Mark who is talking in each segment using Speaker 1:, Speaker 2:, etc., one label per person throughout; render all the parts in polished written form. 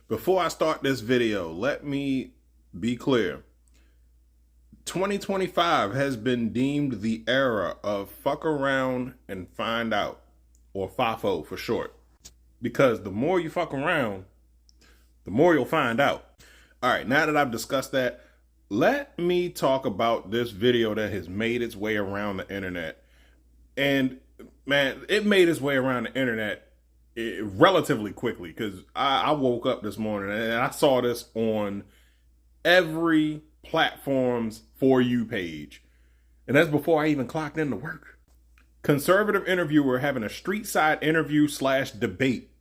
Speaker 1: Before I start this video, let me be clear. 2025 has been deemed the era of fuck around and find out, or FAFO for short. Because the more you fuck around, the more you'll find out. All right, now that I've discussed that, let me talk about this video that has made its way around the internet. And man, it made its way around the internet relatively quickly, because I woke up this morning and I saw this on every platform's For You page. And that's before I even clocked into work. Conservative interviewer having a street side interview / debate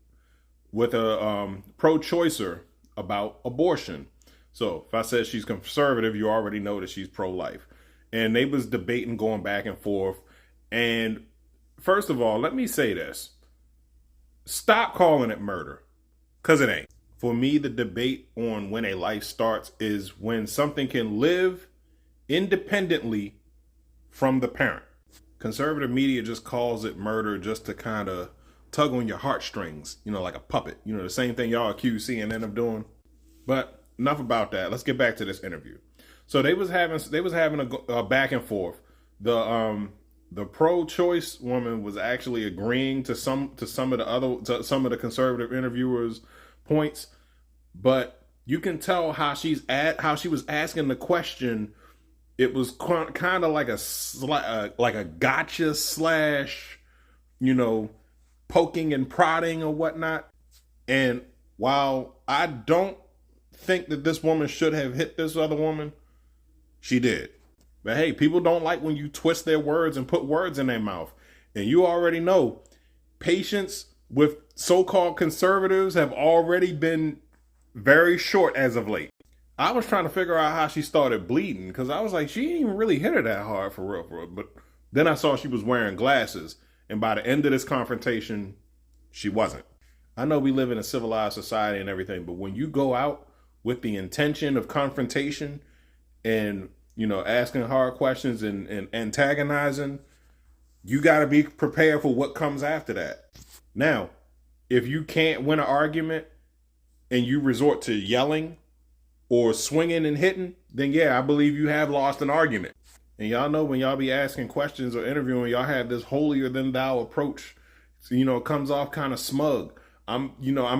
Speaker 1: with a pro-choicer about abortion. So if I said she's conservative, you already know that she's pro-life. And they was debating, going back and forth. And first of all, let me say this. Stop calling it murder, because it ain't. For me, the debate on when a life starts is when something can live independently from the parent. Conservative media just calls it murder just to kind of tug on your heartstrings, like a puppet. The same thing y'all accuse CNN of doing. But enough about that. Let's get back to this interview. So they was having a back and forth. The pro-choice woman was actually agreeing to some of the conservative interviewers' points, but you can tell how she was asking the question. It was kind of like a gotcha / poking and prodding or whatnot. And while I don't think that this woman should have hit this other woman, she did. But hey, people don't like when you twist their words and put words in their mouth. And you already know, patience with so-called conservatives have already been very short as of late. I was trying to figure out how she started bleeding, because I was like, she didn't even really hit her that hard for real. But then I saw she was wearing glasses. And by the end of this confrontation, she wasn't. I know we live in a civilized society and everything, but when you go out with the intention of confrontation and asking hard questions and antagonizing, you got to be prepared for what comes after that. Now, if you can't win an argument and you resort to yelling or swinging and hitting, then yeah, I believe you have lost an argument. And y'all know when y'all be asking questions or interviewing, y'all have this holier than thou approach. So, it comes off kind of smug. I'm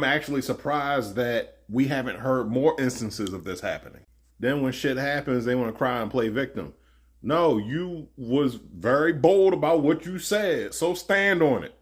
Speaker 1: actually surprised that we haven't heard more instances of this happening. Then when shit happens, they want to cry and play victim. No, you was very bold about what you said, so stand on it.